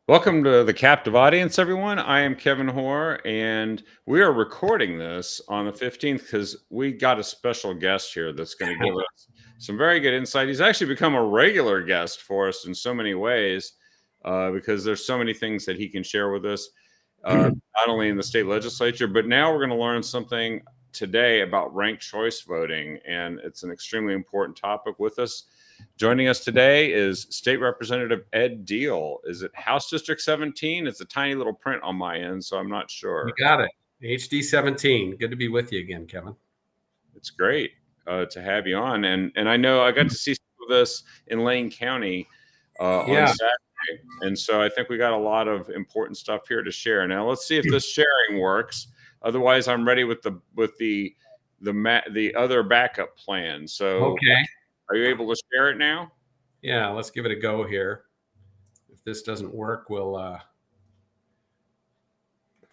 Welcome to the captive audience, everyone. I am Kevin Hoare, and we are recording this on the 15th because we got a special guest here that's going to give us some very good insight. He's actually become a regular guest for us in so many ways because there's so many things that he can share with us, not only in the state legislature, but now we're going to learn something today about ranked choice voting, and it's an extremely important topic. With us joining us today is State Representative Ed Diehl. Is it House District 17? It's a tiny little print on my end, so I'm not sure. You got it. HD 17. Good to be with you again, Kevin. It's great to have you on. And I know I got to see some of this in Lane County on Saturday. And so I think we got a lot of important stuff here to share. Now let's see if this sharing works. Otherwise, I'm ready with the other backup plan. So okay. Are you able to share it now? Yeah, let's give it a go here. If this doesn't work, we'll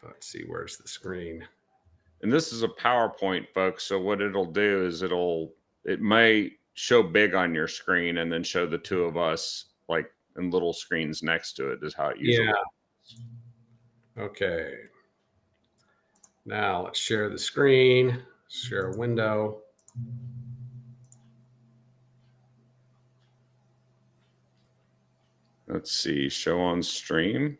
let's see, where's the screen? And this is a PowerPoint, folks. So what it'll do is it may show big on your screen and then show the two of us like in little screens next to it is how it usually works. Okay. Now let's share the screen, share a window. Let's see, show on stream.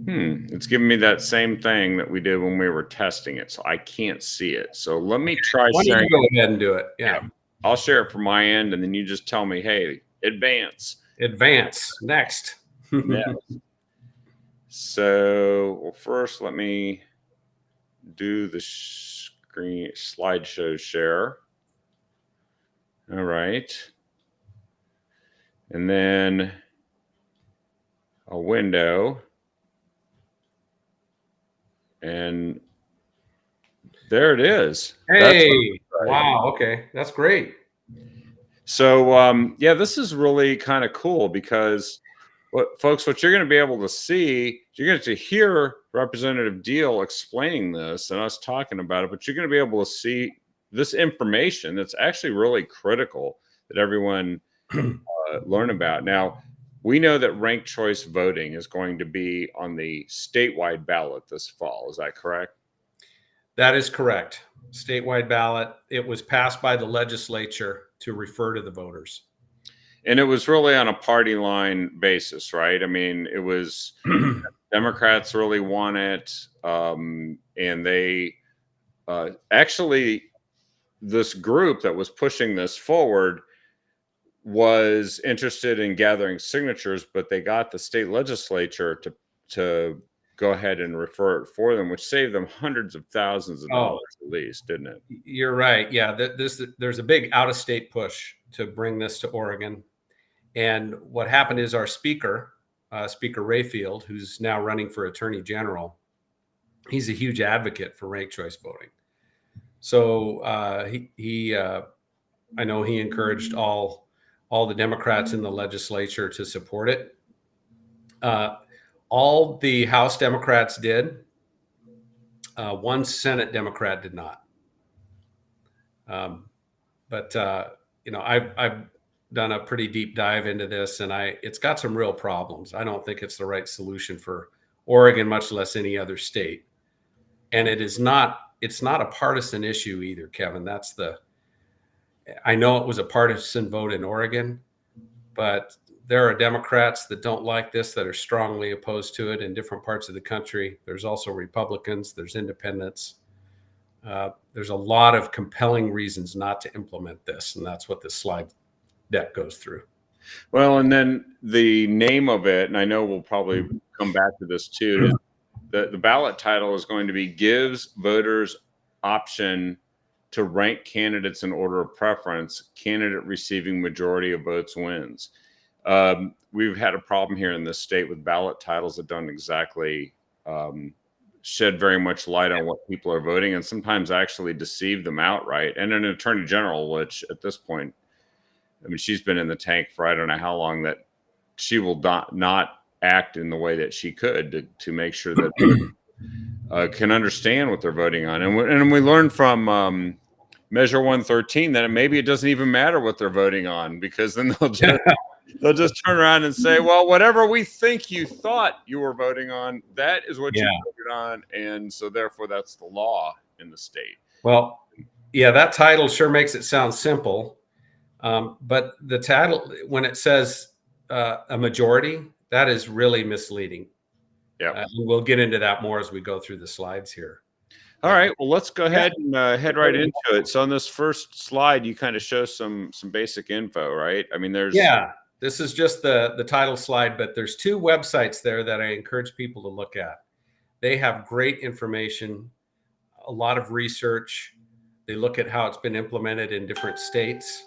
It's giving me that same thing that we did when we were testing it, so I can't see it. So let me try sharing. Go ahead and do it. Yeah. I'll share it from my end, and then you just tell me, hey, advance. Next. So, well, first let me do the screen slideshow share. All right. And then a window. And there it is. Hey, wow. Okay. That's great. So, yeah, this is really kind of cool because what you're going to be able to see, you're going to hear Representative Diehl explaining this and us talking about it, but you're going to be able to see this information that's actually really critical that everyone learn about. Now, we know that ranked choice voting is going to be on the statewide ballot this fall. Is that correct? That is correct. Statewide ballot. It was passed by the legislature to refer to the voters. And it was really on a party line basis, right? I mean, it was Democrats really want it. And they actually, this group that was pushing this forward was interested in gathering signatures, but they got the state legislature to go ahead and refer it for them, which saved them hundreds of thousands of dollars at least, didn't it? You're right. Yeah, there's a big out-of-state push to bring this to Oregon. And what happened is our Speaker Rayfield, who's now running for Attorney General, he's a huge advocate for ranked choice voting. So I know he encouraged all the Democrats in the legislature to support it. All the House Democrats did. One Senate Democrat did not. But I've done a pretty deep dive into this, and it's got some real problems. I don't think it's the right solution for Oregon, much less any other state. And it's not a partisan issue either, Kevin. I know it was a partisan vote in Oregon, but there are Democrats that don't like this, that are strongly opposed to it in different parts of the country. There's also Republicans, there's independents. There's a lot of compelling reasons not to implement this, and that's what this slide deck goes through. Well, and then the name of it, and I know we'll probably come back to this too, the ballot title is going to be Gives Voters Option to Rank Candidates in Order of Preference. Candidate receiving majority of votes wins. We've had a problem here in this state with ballot titles that don't exactly shed very much light on what people are voting, and sometimes actually deceive them outright. And an attorney general, which at this point, I mean, she's been in the tank for I don't know how long, that she will not act in the way that she could to make sure that can understand what they're voting on. And we learned from Measure 113 that maybe it doesn't even matter what they're voting on, because then they'll just They'll just turn around and say, well, whatever we think you thought you were voting on, that is what you voted on. And so therefore that's the law in the state. Well, yeah, that title sure makes it sound simple. But the title, when it says a majority, that is really misleading. Yeah. We'll get into that more as we go through the slides here. All right. Well, let's go ahead and head right into it. So on this first slide, you kind of show some basic info, right? I mean, there's this is just the title slide, but there's 2 websites there that I encourage people to look at. They have great information, a lot of research. They look at how it's been implemented in different states.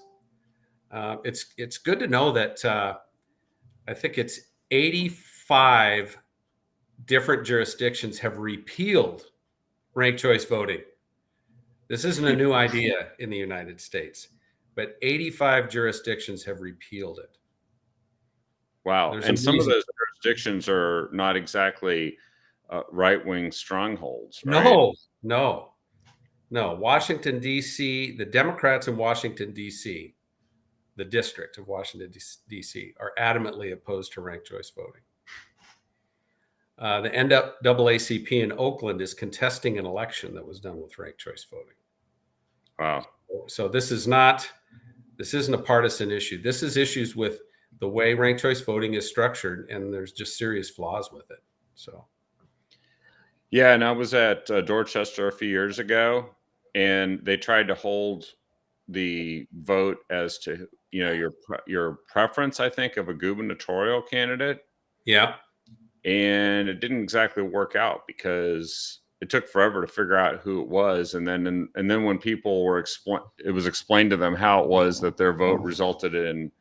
It's good to know that I think it's 85 different jurisdictions have repealed ranked choice voting. This isn't a new idea in the United States, but 85 jurisdictions have repealed it. Wow. And some of those jurisdictions are not exactly right-wing strongholds, right? No. Washington, D.C., the Democrats in Washington, D.C., the District of Washington, D.C., are adamantly opposed to ranked choice voting. The NAACP in Oakland is contesting an election that was done with ranked choice voting. Wow. So this isn't a partisan issue. This is issues with the way ranked choice voting is structured, and there's just serious flaws with it. So. Yeah, and I was at Dorchester a few years ago, and they tried to hold the vote as to your preference, I think, of a gubernatorial candidate. Yeah. And it didn't exactly work out because it took forever to figure out who it was, and then when people were it was explained to them how it was that their vote resulted in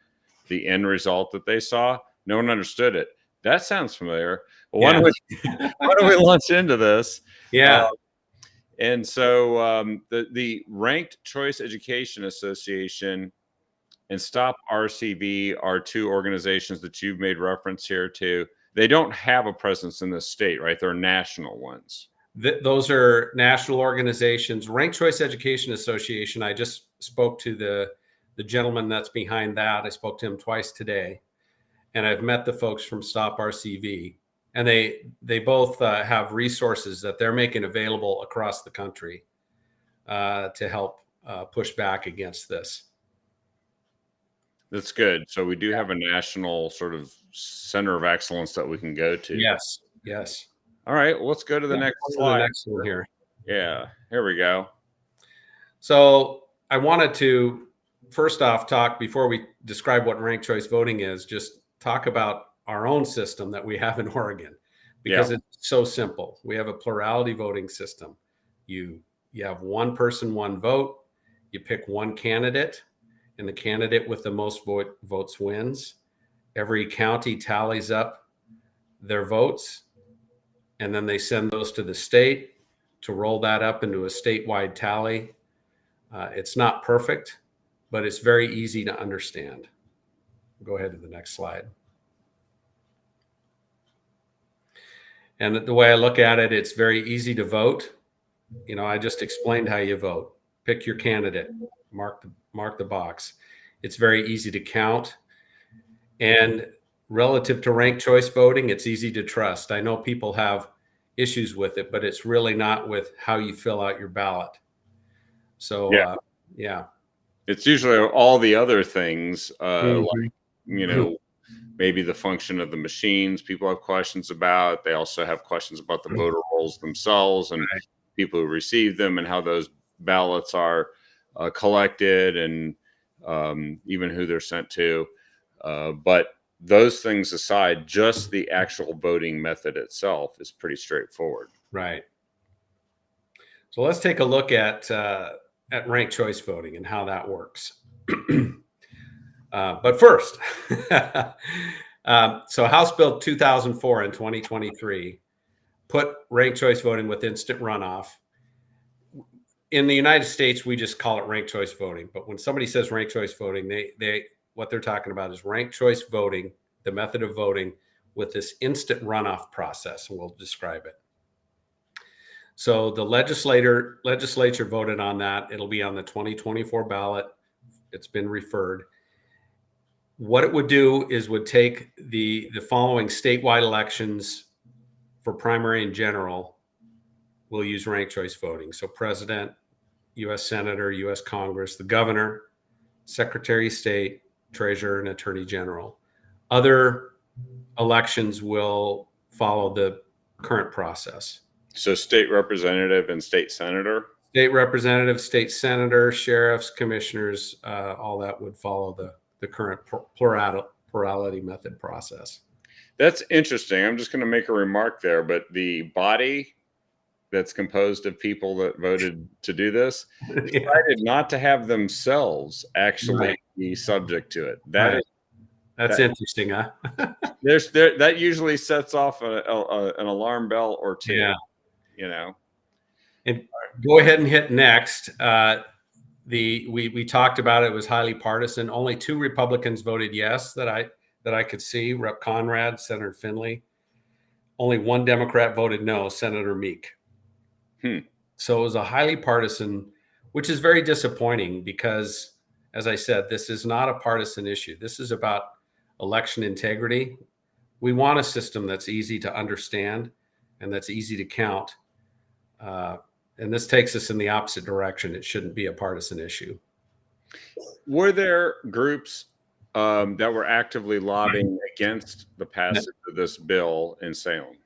the end result that they saw. No one understood it. That sounds familiar. Well, why don't we launch into this? Yeah. And so the Ranked Choice Education Association and Stop RCV are 2 organizations that you've made reference here to. They don't have a presence in this state, right? They're national ones. Those are national organizations. Ranked Choice Education Association, I just spoke to the gentleman that's behind that. I spoke to him twice today. And I've met the folks from Stop RCV. And they both have resources that they're making available across the country to help push back against this. That's good. So we do have a national sort of center of excellence that we can go to. Yes. All right. Well, let's go to the next slide. The next one here. Yeah. Here we go. So I wanted to first off talk, before we describe what ranked choice voting is, just talk about our own system that we have in Oregon, because it's so simple. We have a plurality voting system. You have one person, one vote. You pick one candidate, and the candidate with the most votes wins. Every county tallies up their votes, and then they send those to the state to roll that up into a statewide tally. It's not perfect, but it's very easy to understand. Go ahead to the next slide. And the way I look at it, it's very easy to vote. I just explained how you vote. Pick your candidate, mark the box. It's very easy to count. And relative to ranked choice voting, it's easy to trust. I know people have issues with it, but it's really not with how you fill out your ballot. So, it's usually all the other things, like, maybe the function of the machines people have questions about. They also have questions about the voter rolls themselves and people who receive them and how those ballots are collected, and even who they're sent to. But those things aside, just the actual voting method itself is pretty straightforward. Right. So let's take a look at ranked choice voting and how that works. But first, so House Bill 2004 in 2023 put ranked choice voting with instant runoff. In the United States, we just call it ranked choice voting. But when somebody says ranked choice voting, what they're talking about is ranked choice voting, the method of voting with this instant runoff process, and we'll describe it. So the legislature voted on that. It'll be on the 2024 ballot. It's been referred. what it would do is would take the following statewide elections for primary and general. We'll use ranked choice voting. So president, U.S. Senator, U.S. Congress, the governor, Secretary of State, Treasurer, and Attorney General. Other elections will follow the current process. So state representative and state senator? State representative, state senator, sheriffs, commissioners, all that would follow the current plurality method process. That's interesting. I'm just going to make a remark there, but the body that's composed of people that voted to do this decided not to have themselves actually be subject to it. That's interesting, huh? That usually sets off an alarm bell or two. Yeah. You know. And go ahead and hit next. We talked about it. It was highly partisan. Only 2 Republicans voted yes that I could see. Rep. Conrad, Senator Finley. Only 1 Democrat voted no, Senator Meek. So it was a highly partisan, which is very disappointing because, as I said, this is not a partisan issue. This is about election integrity. We want a system that's easy to understand and that's easy to count. And this takes us in the opposite direction. It shouldn't be a partisan issue. Were there groups that were actively lobbying against the passage of this bill in Salem?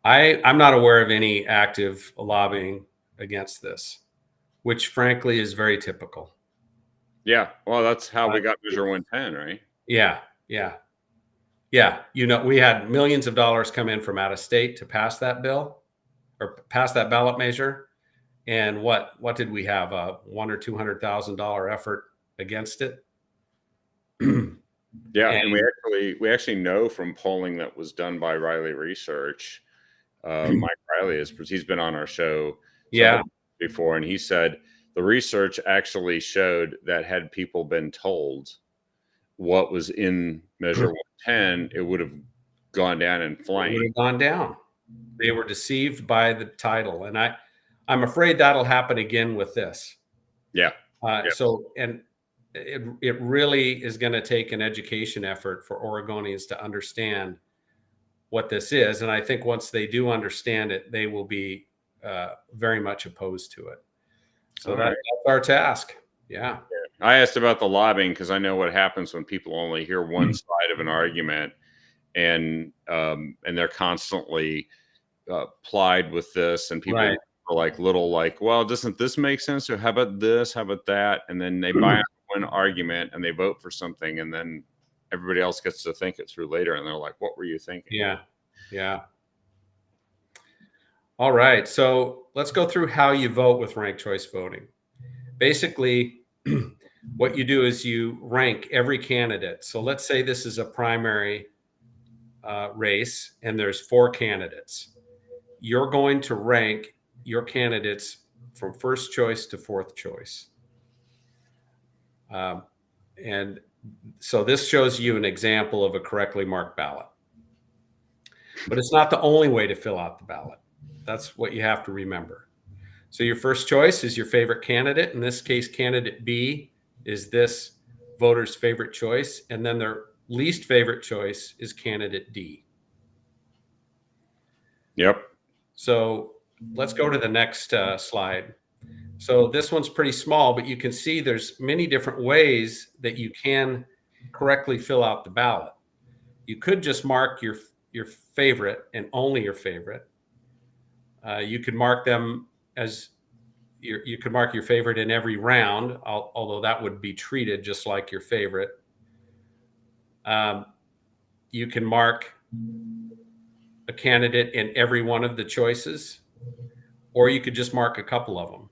I'm not aware of any active lobbying against this, which frankly is very typical. Yeah. Well, that's how we got Measure 110, right? Yeah. We had millions of dollars come in from out of state to pass that bill or pass that ballot measure. And what did we have? A $100,000 or $200,000 effort against it? Yeah, and we actually know from polling that was done by Riley Research. Mike Riley he's been on our show before, and he said the research actually showed that had people been told what was in Measure 110, it would have gone down in flames. It would have gone down. They were deceived by the title, and I'm afraid that'll happen again with this. Yeah. So, and it really is going to take an education effort for Oregonians to understand what this is. And I think once they do understand it, they will be very much opposed to it. So that's our task. Yeah. I asked about the lobbying because I know what happens when people only hear one side of an argument, and they're constantly plied with this, and people are like, well, doesn't this make sense? Or how about this? How about that? And then they buy one argument and they vote for something, and then everybody else gets to think it through later, and they're like, what were you thinking? Yeah. All right. So let's go through how you vote with ranked choice voting. Basically, what you do is you rank every candidate. So let's say this is a primary race and there's 4 candidates. You're going to rank your candidates from first choice to 4th choice. And so this shows you an example of a correctly marked ballot. But it's not the only way to fill out the ballot. That's what you have to remember. So your first choice is your favorite candidate. In this case, candidate B is this voter's favorite choice. And then their least favorite choice is candidate D. Yep. So let's go to the next slide. So this one's pretty small, but you can see there's many different ways that you can correctly fill out the ballot. You could just mark your favorite and only your favorite. You could mark them as you could mark your favorite in every round, although that would be treated just like your favorite. You can mark a candidate in every one of the choices, or you could just mark a couple of them.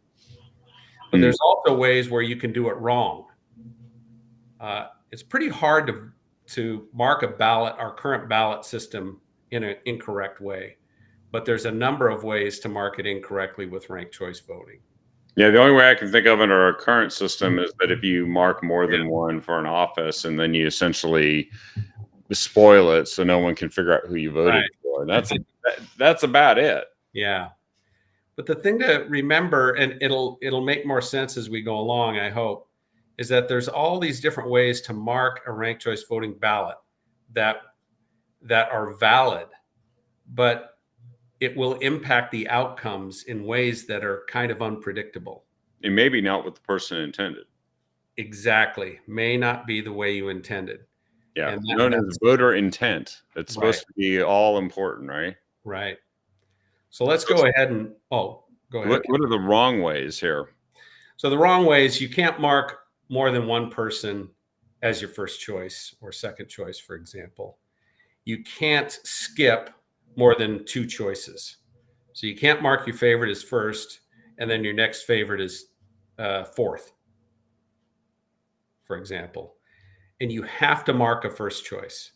But there's also ways where you can do it wrong. It's pretty hard to mark a ballot, our current ballot system, in an incorrect way. But there's a number of ways to mark it incorrectly with ranked choice voting. Yeah, the only way I can think of in our current system is that if you mark more than one for an office, and then you essentially spoil it so no one can figure out who you voted for. That's about it. Yeah. But the thing to remember, and it'll make more sense as we go along, I hope, is that there's all these different ways to mark a ranked choice voting ballot that are valid, but it will impact the outcomes in ways that are kind of unpredictable. And maybe not what the person intended. Exactly. May not be the way you intended. Yeah. And Known as voter intent. It's supposed to be all important, right? Right. So let's go ahead and, go ahead. What are the wrong ways here? So the wrong way is you can't mark more than one person as your first choice or second choice, for example. You can't skip more than two choices. So you can't mark your favorite as first and then your next favorite is fourth, for example. And you have to mark a first choice.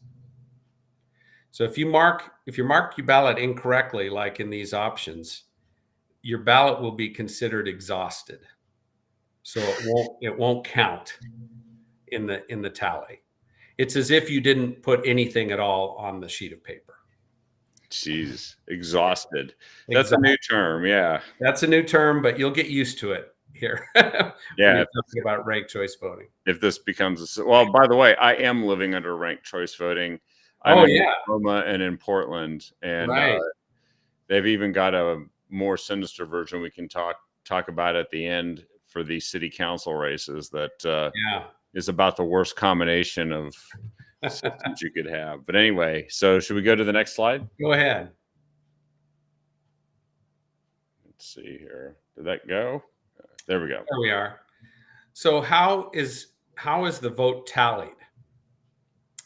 So if you mark your ballot incorrectly, like in these options, your ballot will be considered exhausted. So it won't count in the tally. It's as if you didn't put anything at all on the sheet of paper. Jeez, exhausted. That's a new term. Yeah. That's a new term, but you'll get used to it here. Yeah. When you're talking about ranked choice voting. If this becomes well, by the way, I am living under ranked choice voting. I'm in Oklahoma and in Portland, and they've even got a more sinister version we can talk about at the end for the city council races that is about the worst combination of systems you could have. But anyway, so should we go to the next slide? Go ahead. Let's see here. Did that go? There we go. There we are. So how is the vote tallied?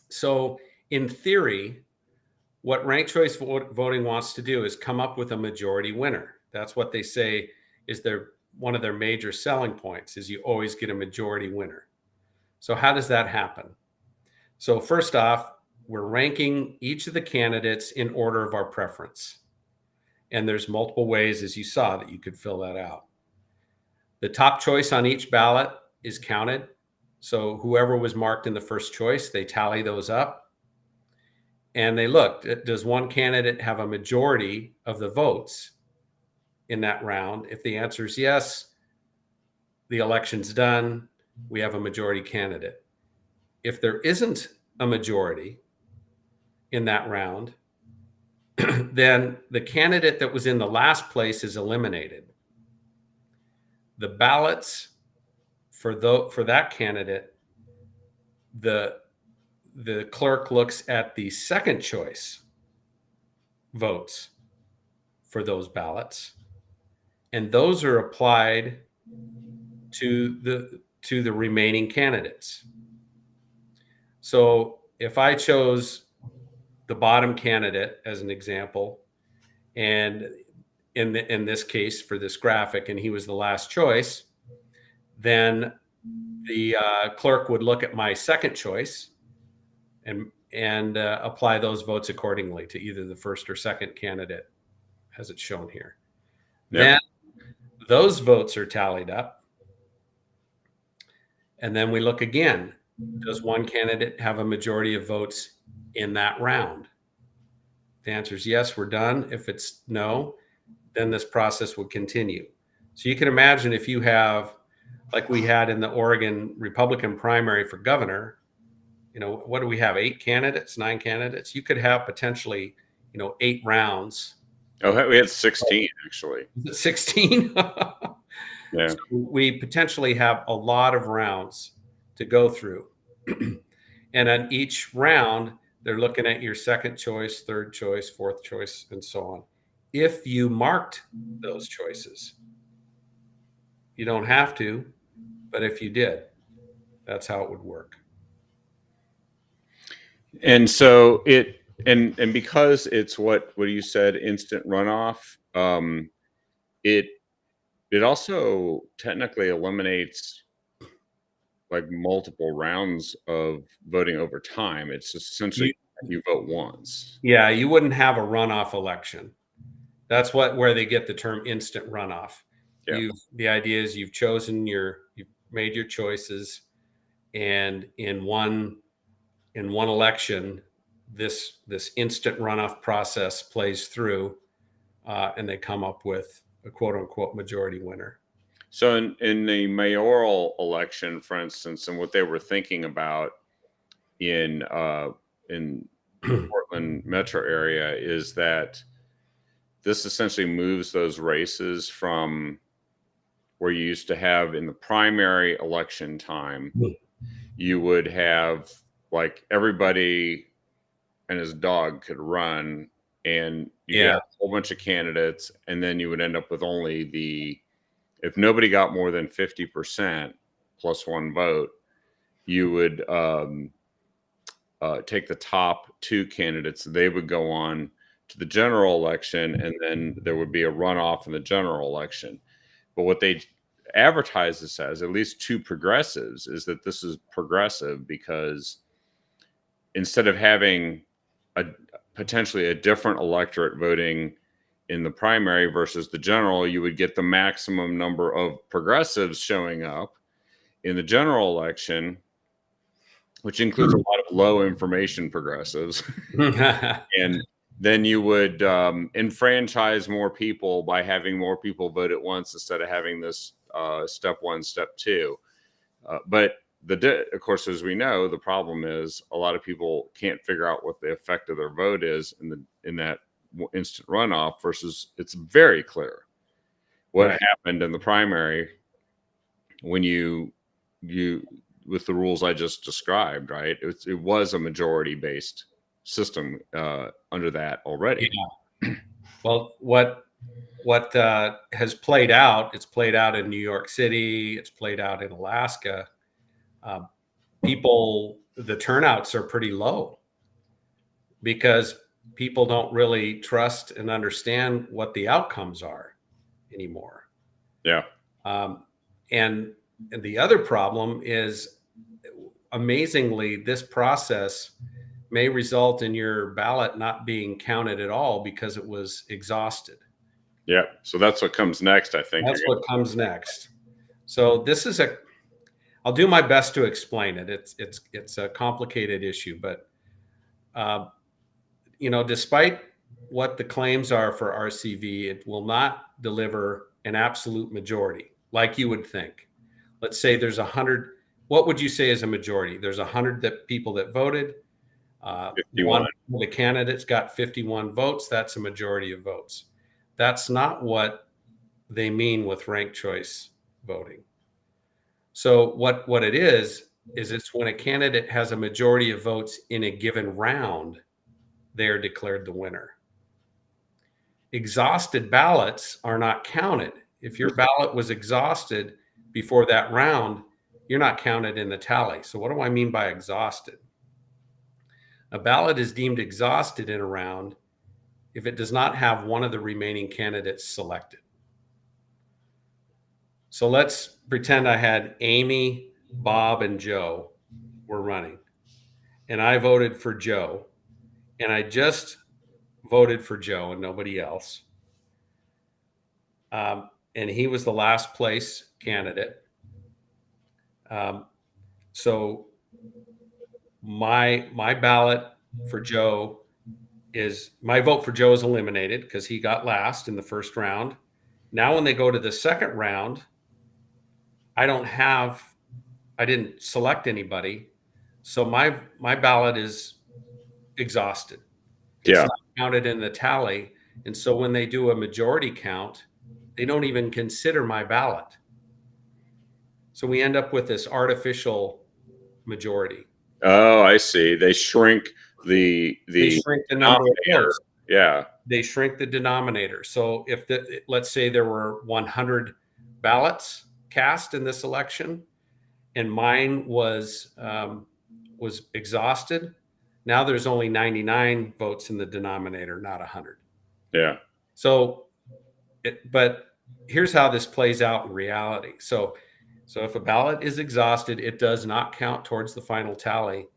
So in theory, what ranked choice voting wants to do is come up with a majority winner. That's what they say is one of their major selling points is you always get a majority winner. So how does that happen? So first off, we're ranking each of the candidates in order of our preference. And there's multiple ways, as you saw, that you could fill that out. The top choice on each ballot is counted. So whoever was marked in the first choice, they tally those up. And they look, does one candidate have a majority of the votes in that round? If the answer is yes, the election's done. We have a majority candidate. If there isn't a majority in that round, then the candidate that was in the last place is eliminated. The ballots for that candidate, the clerk looks at the second choice votes for those ballots, and those are applied to the remaining candidates. So if I chose the bottom candidate as an example, and in this case for this graphic, and he was the last choice, then the clerk would look at my second choice and apply those votes accordingly to either the first or second candidate, as it's shown here. Yep. Then those votes are tallied up, and then we look again. Does one candidate have a majority of votes in that round? The answer is yes, we're done. If it's no, then this process would continue. So you can imagine if you have, like we had in the Oregon Republican primary for governor, what do we have? 8 candidates, 9 candidates? You could have potentially, 8 rounds. Oh, we had 16 actually. Is it 16? Yeah. So we potentially have a lot of rounds to go through. And on each round, they're looking at your second choice, third choice, fourth choice, and so on. If you marked those choices, you don't have to, but if you did, that's how it would work. And so and because it's what you said, instant runoff, it also technically eliminates like multiple rounds of voting over time. It's essentially you vote once. Yeah, you wouldn't have a runoff election. That's where they get the term instant runoff. Yeah. The idea is you've made your choices, and in one election, this instant runoff process plays through, and they come up with a quote unquote majority winner. So in the mayoral election, for instance, and what they were thinking about in the Portland metro area is that this essentially moves those races from where you used to have in the primary election time, you would have like everybody and his dog could run, and you could have a whole bunch of candidates, and then you would end up with only if nobody got more than 50% plus one vote, you would take the top two candidates. They would go on to the general election, and then there would be a runoff in the general election. But what they advertise this as, at least two progressives, is that this is progressive because instead of having potentially a different electorate voting in the primary versus the general, you would get the maximum number of progressives showing up in the general election, which includes a lot of low information progressives. And then you would enfranchise more people by having more people vote at once instead of having this step one, step two. But of course, as we know, the problem is a lot of people can't figure out what the effect of their vote is in that instant runoff versus it's very clear what happened in the primary when you with the rules I just described, right? It was a majority based system under that already. Yeah. Well, what has played out? It's played out in New York City. It's played out in Alaska. The turnouts are pretty low because people don't really trust and understand what the outcomes are anymore. Yeah. And the other problem is, amazingly, this process may result in your ballot not being counted at all because it was exhausted. Yeah. So that's what comes next, I think. That's what comes next. So this is I'll do my best to explain it. It's a complicated issue, but despite what the claims are for RCV, it will not deliver an absolute majority like you would think. Let's say there's 100. What would you say is a majority? There's 100 people that voted. 51. One of the candidates got 51 votes. That's a majority of votes. That's not what they mean with ranked choice voting. So what it is it's when a candidate has a majority of votes in a given round, they're declared the winner. Exhausted ballots are not counted. If your ballot was exhausted before that round, you're not counted in the tally. So what do I mean by exhausted? A ballot is deemed exhausted in a round if it does not have one of the remaining candidates selected. So let's pretend I had Amy, Bob, and Joe were running, and I voted for Joe, and I just voted for Joe and nobody else. And he was the last place candidate. So my ballot for Joe my vote for Joe is eliminated because he got last in the first round. Now, when they go to the second round, I didn't select anybody. So my ballot is exhausted. It's not counted in the tally. And so when they do a majority count, they don't even consider my ballot. So we end up with this artificial majority. Oh, I see. They shrink the number of votes. Yeah. They shrink the denominator. So if let's say there were 100 ballots cast in this election and mine was exhausted, now there's only 99 votes in the denominator, not 100. Yeah. So but here's how this plays out in reality. So if a ballot is exhausted, it does not count towards the final tally.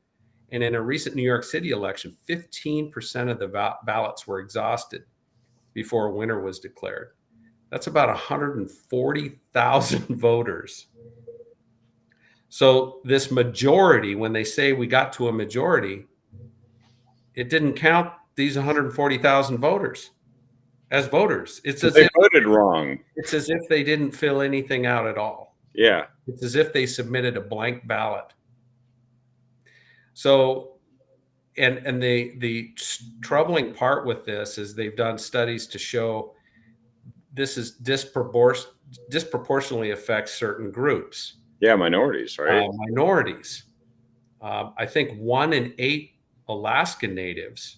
And in a recent New York City election, 15% of the ballots were exhausted before a winner was declared. That's about 140,000 voters. So this majority, when they say we got to a majority, it didn't count these 140,000 voters. as voters. It's Because as they if voted wrong. it's as if they didn't fill anything out at all. Yeah. It's as if they submitted a blank ballot. So, and the troubling part with this is they've done studies to show this is disproportionately affects certain groups. Yeah, minorities, right? Minorities. I think 1 in 8 Alaskan natives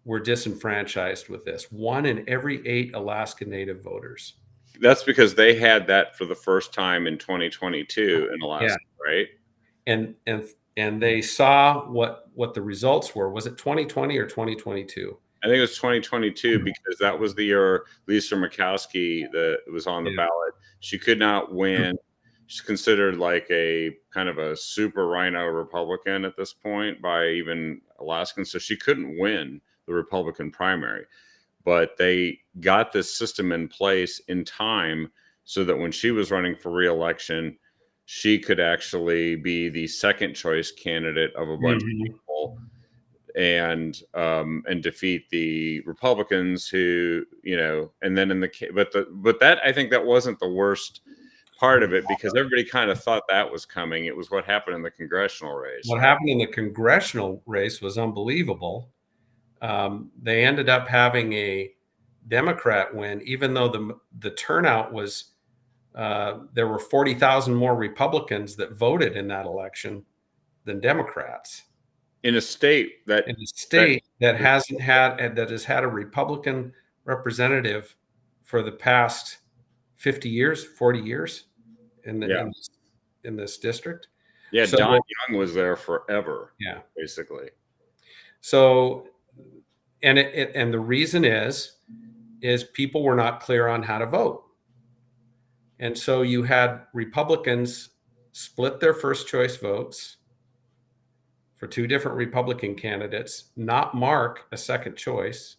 were disenfranchised with this. 1 in every 8 Alaskan native voters. That's because they had that for the first time in 2022 in Alaska, right? And they saw what the results were. Was it 2020 or 2022? I think it was 2022 because that was the year Lisa Murkowski that was on the ballot. She could not win. She's considered like a kind of a super rhino Republican at this point by even Alaskans. So she couldn't win the Republican primary. But they got this system in place in time so that when she was running for re-election, she could actually be the second choice candidate of a bunch of people and defeat the Republicans who, and then but that, I think that wasn't the worst part of it because everybody kind of thought that was coming. It was what happened in the congressional race. What happened in the congressional race was unbelievable. They ended up having a Democrat win, even though the turnout was, there were 40,000 more Republicans that voted in that election than Democrats. In a state that hasn't had, that has had a Republican representative for the past 50 years, 40 years in this district. Yeah, so, Don Young was there forever. Yeah, basically. So, and the reason is people were not clear on how to vote. And so you had Republicans split their first choice votes for 2 different Republican candidates, not mark a second choice.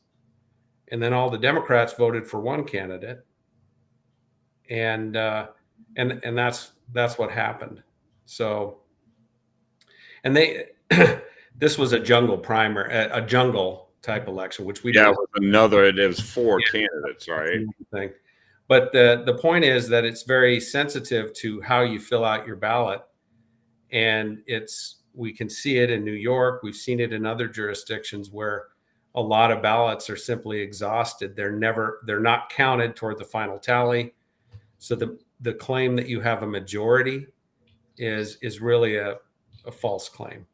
And then all the Democrats voted for one candidate. And that's what happened. So, and this was a jungle primary, a jungle type election, which we it was 4 candidates, right? Thing. But the point is that it's very sensitive to how you fill out your ballot, and we can see it in New York. We've seen it in other jurisdictions where a lot of ballots are simply exhausted. They're not counted toward the final tally. So the claim that you have a majority is really a false claim.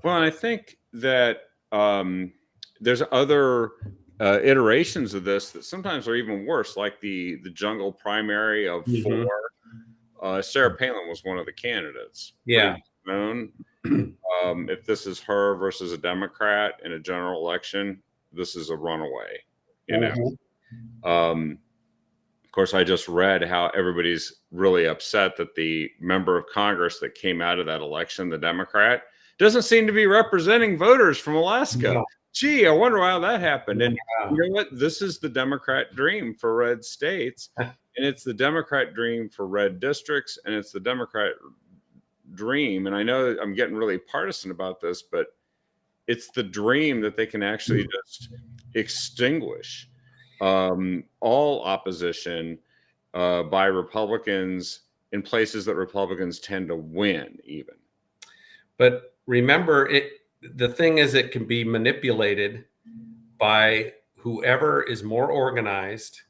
Well, and I think that there's other iterations of this that sometimes are even worse, like the jungle primary of 4. Sarah Palin was one of the candidates. Yeah. Known. If this is her versus a Democrat in a general election, this is a runaway. Of course, I just read how everybody's really upset that the member of Congress that came out of that election, the Democrat, doesn't seem to be representing voters from Alaska. No. Gee, I wonder how that happened. And you know what? This is the Democrat dream for red states. And it's the Democrat dream for red districts. And it's the Democrat dream. And I know I'm getting really partisan about this, but it's the dream that they can actually just extinguish all opposition by Republicans in places that Republicans tend to win even. But remember, the thing is, it can be manipulated by whoever is more organized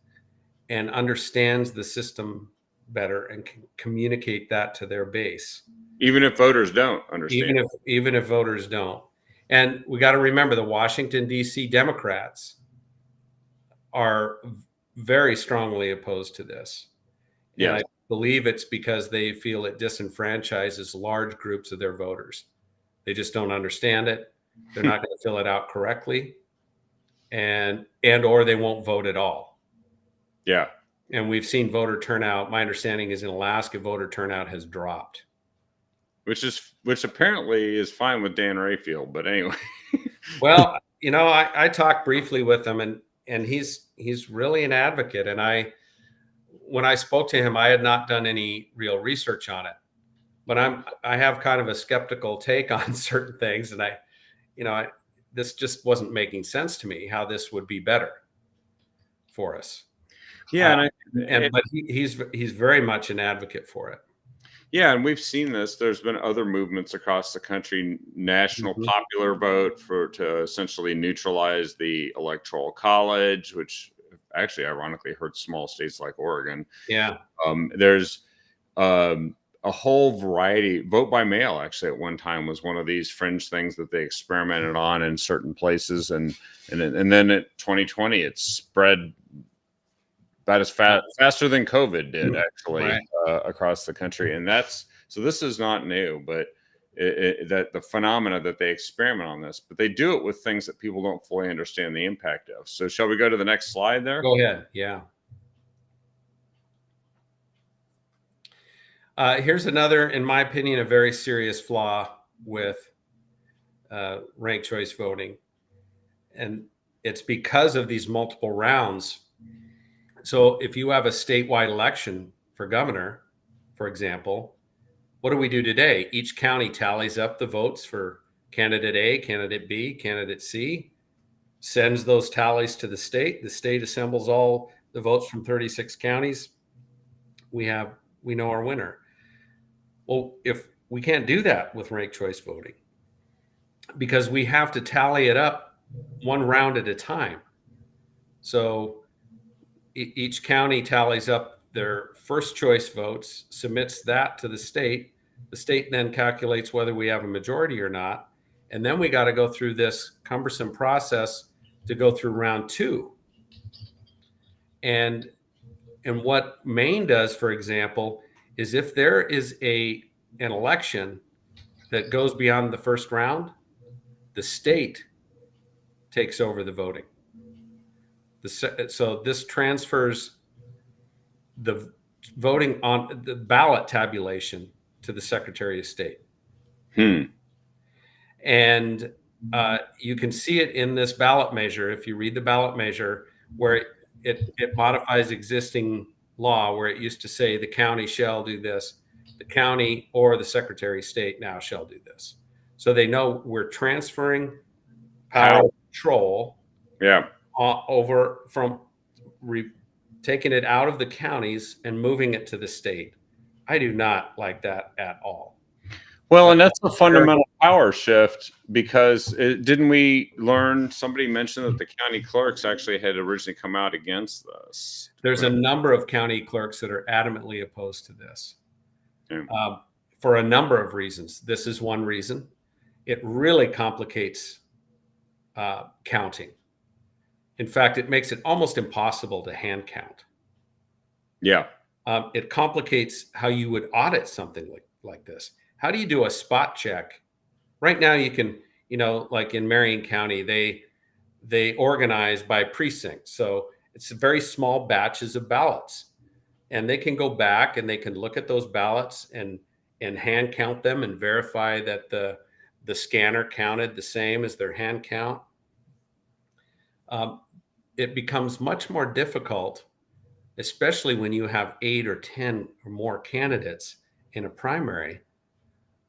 and understands the system better and can communicate that to their base. Even if voters don't understand. Even if voters don't. And we got to remember the Washington, D.C. Democrats are very strongly opposed to this. Yeah. And I believe it's because they feel it disenfranchises large groups of their voters. They just don't understand it. They're not going to fill it out correctly, and or they won't vote at all. Yeah. And we've seen voter turnout. My understanding is in Alaska, voter turnout has dropped. Which apparently is fine with Dan Rayfield, but anyway. Well, I talked briefly with him, and he's really an advocate. And when I spoke to him, I had not done any real research on it, but I have kind of a skeptical take on certain things. And this just wasn't making sense to me how this would be better. for us. Yeah, But he's very much an advocate for it. yeah, and we've seen this. There's been other movements across the country, national popular vote to essentially neutralize the electoral college, which actually ironically hurts small states like Oregon. Yeah. There's a whole variety. Vote by mail actually at one time was one of these fringe things that they experimented on in certain places, and then at 2020 it spread about as faster than COVID did actually across the country. And so this is not new, but that the phenomena that they experiment on this, but they do it with things that people don't fully understand the impact of. So shall we go to the next slide there? Go ahead. Yeah. Here's another, in my opinion, a very serious flaw with ranked choice voting. And it's because of these multiple rounds. So if you have a statewide election for governor, for example, what do we do today? Each county tallies up the votes for candidate A, candidate B, candidate C, sends those tallies to the state. The state assembles all the votes from 36 counties. We know our winner. Well, if we can't do that with ranked choice voting, because we have to tally it up one round at a time. So each county tallies up their first choice votes, submits that to the state. The state then calculates whether we have a majority or not. And then we got to go through this cumbersome process to go through round two. And what Maine does, for example, is if there is an election that goes beyond the first round, the state takes over the voting. So this transfers the voting on the ballot tabulation to the Secretary of State. And you can see it in this ballot measure. If you read the ballot measure, where it modifies existing law, where it used to say the county shall do this, the county or the Secretary of State now shall do this. So they know we're transferring power control over from taking it out of the counties and moving it to the state. I do not like that at all. Well, and that's a fundamental power shift, because didn't we learn, somebody mentioned that the county clerks actually had originally come out against this? There's a number of county clerks that are adamantly opposed to this for a number of reasons. This is one reason. It really complicates counting. In fact, it makes it almost impossible to hand count. Yeah. It complicates how you would audit something like this. How do you do a spot check? Right now, you can, like in Marion County, they organize by precinct. So it's very small batches of ballots. And they can go back and they can look at those ballots and hand count them and verify that the scanner counted the same as their hand count. It becomes much more difficult, especially when you have 8 or 10 or more candidates in a primary,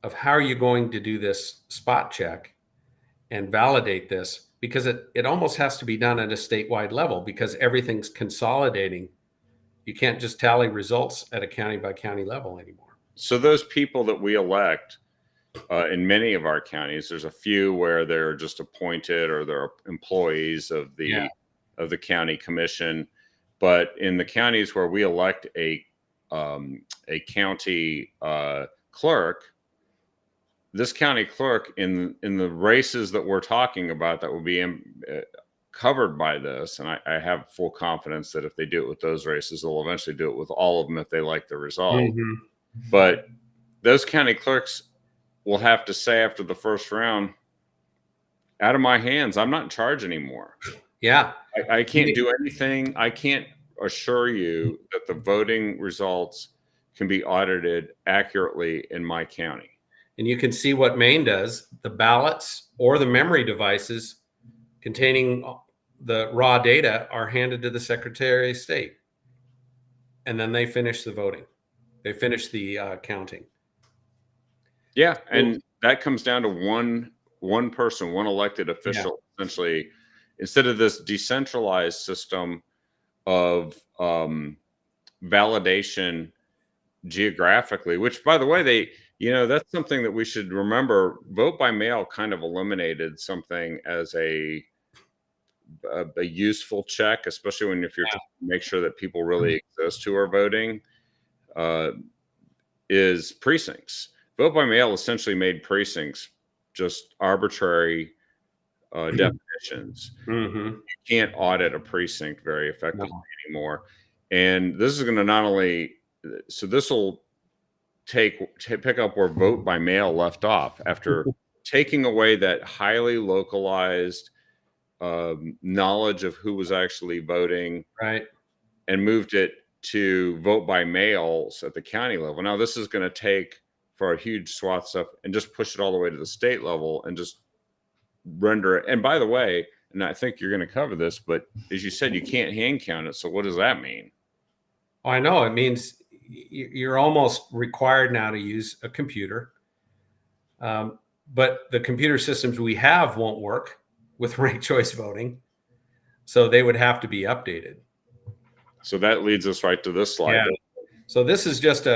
of how are you going to do this spot check and validate this, because it almost has to be done at a statewide level, because everything's consolidating. You can't just tally results at a county by county level anymore. So those people that we elect in many of our counties, there's a few where they're just appointed or they're employees of the county commission. But in the counties where we elect a county clerk, this county clerk in the races that we're talking about that will be covered by this, and I have full confidence that if they do it with those races, they'll eventually do it with all of them if they like the result. But those county clerks will have to say after the first round, out of my hands, I'm not in charge anymore. Yeah. I can't do anything. I can't assure you that the voting results can be audited accurately in my county. And you can see what Maine does. The ballots or the memory devices containing the raw data are handed to the Secretary of State. And then they finish the voting. They finish the counting. Yeah. And that comes down to one person, one elected official, essentially, instead of this decentralized system of validation geographically, which, by the way, that's something that we should remember. Vote by mail kind of eliminated something as a useful check, especially if you're trying to make sure that people really exist who are voting, is precincts. Vote by mail essentially made precincts just arbitrary definitions. You can't audit a precinct very effectively anymore. And this is going to not only, so this will pick up where vote by mail left off after taking away that highly localized knowledge of who was actually voting, right, and moved it to vote by mails at the county level. Now, this is going to take for a huge swath of stuff and just push it all the way to the state level and just render it. And by the way, and I think you're going to cover this, but as you said, you can't hand count it. So what does that mean? I know it means you're almost required now to use a computer. But the computer systems we have won't work with ranked choice voting. So they would have to be updated. So that leads us right to this slide. Yeah. So this is just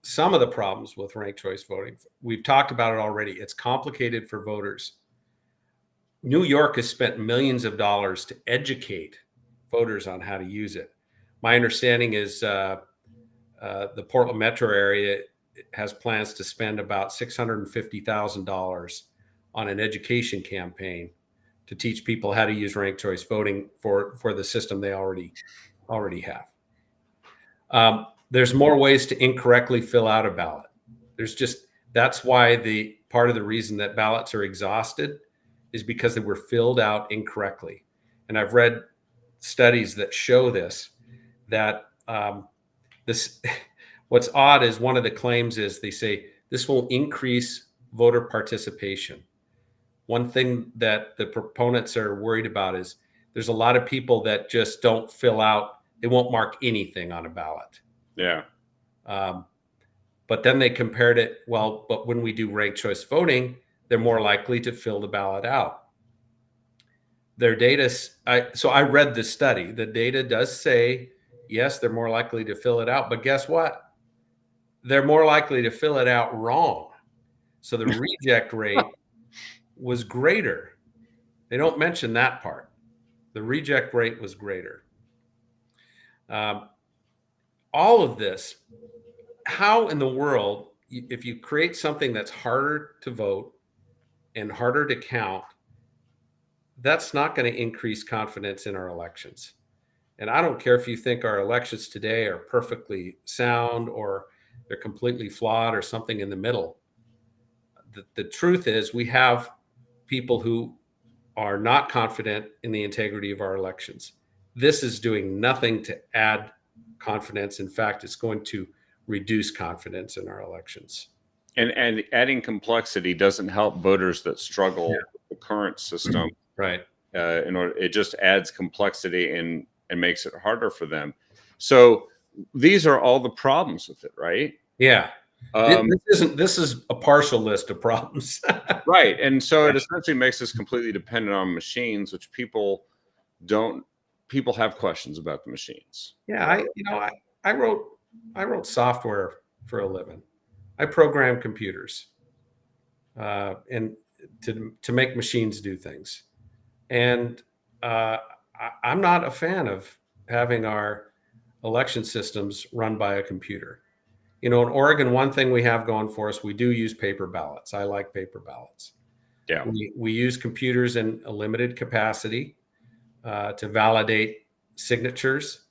some of the problems with ranked choice voting. We've talked about it already. It's complicated for voters. New York has spent millions of dollars to educate voters on how to use it. My understanding is the Portland metro area has plans to spend about $650,000 on an education campaign to teach people how to use ranked choice voting for the system they already have. There's more ways to incorrectly fill out a ballot. That's why the part of the reason that ballots are exhausted is because they were filled out incorrectly. And I've read studies that show this, that what's odd is one of the claims is they say this will increase voter participation. One thing that the proponents are worried about is there's a lot of people that just don't fill out, they won't mark anything on a ballot. Yeah. But then they compared it, but when we do ranked choice voting, they're more likely to fill the ballot out. Their data, so I read the study. The data does say, yes, they're more likely to fill it out, but guess what? They're more likely to fill it out wrong. So the reject rate was greater. They don't mention that part. The reject rate was greater. All of this, how in the world, if you create something that's harder to vote and harder to count, that's not going to increase confidence in our elections. And I don't care if you think our elections today are perfectly sound or they're completely flawed or something in the middle. The truth is we have people who are not confident in the integrity of our elections. This is doing nothing to add confidence. In fact, it's going to reduce confidence in our elections. And adding complexity doesn't help voters that struggle with the current system. Right. It just adds complexity and makes it harder for them. So these are all the problems with it, right? Yeah. This is a partial list of problems. Right. And so it essentially makes us completely dependent on machines, which people have questions about the machines. Yeah. I wrote software for a living. I program computers and to make machines do things. And I'm not a fan of having our election systems run by a computer. In Oregon, one thing we have going for us, we do use paper ballots. I like paper ballots. Yeah. We use computers in a limited capacity to validate signatures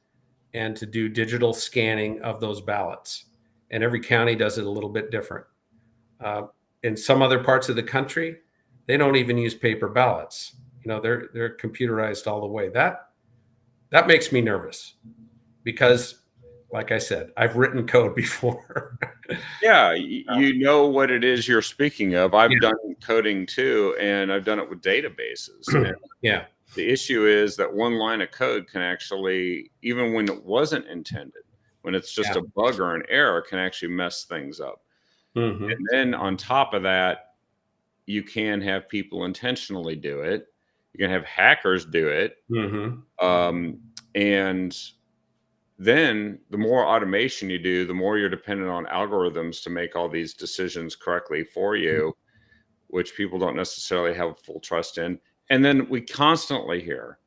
and to do digital scanning of those ballots. And every county does it a little bit different. In some other parts of the country, they don't even use paper ballots. They're computerized all the way. That makes me nervous because, like I said, I've written code before. Yeah, you know what it is you're speaking of. I've done coding too, and I've done it with databases. Yeah. The issue is that one line of code can actually, even when it wasn't intended, when it's just a bug or an error, can actually mess things up. Mm-hmm. And then on top of that, you can have people intentionally do it. You can have hackers do it. Mm-hmm. And then the more automation you do, the more you're dependent on algorithms to make all these decisions correctly for you, which people don't necessarily have full trust in. And then we constantly hear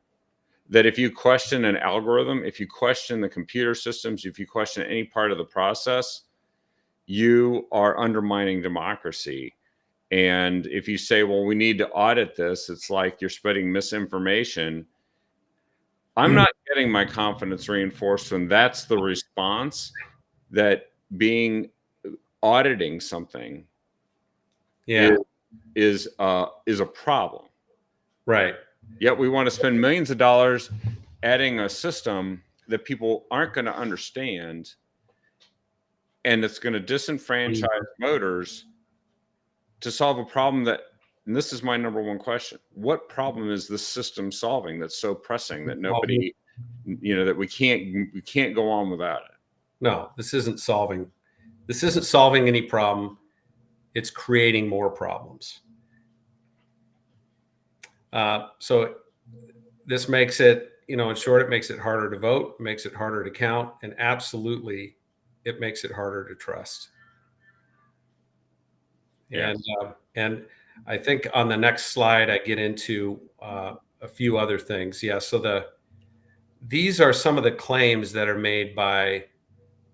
that if you question an algorithm, if you question the computer systems, if you question any part of the process, you are undermining democracy. And if you say, well, we need to audit this, it's like you're spreading misinformation. I'm not getting my confidence reinforced when that's the response, that being auditing something is a problem. Right. Yet we want to spend millions of dollars adding a system that people aren't going to understand, and it's going to disenfranchise voters to solve a problem that, and this is my number one question, what problem is this system solving that's so pressing that nobody, that we can't go on without it? No, this isn't solving any problem. It's creating more problems. So this makes it, in short, it makes it harder to vote, makes it harder to count, and absolutely it makes it harder to trust. Yes. And I think on the next slide, I get into a few other things. Yeah. So these are some of the claims that are made by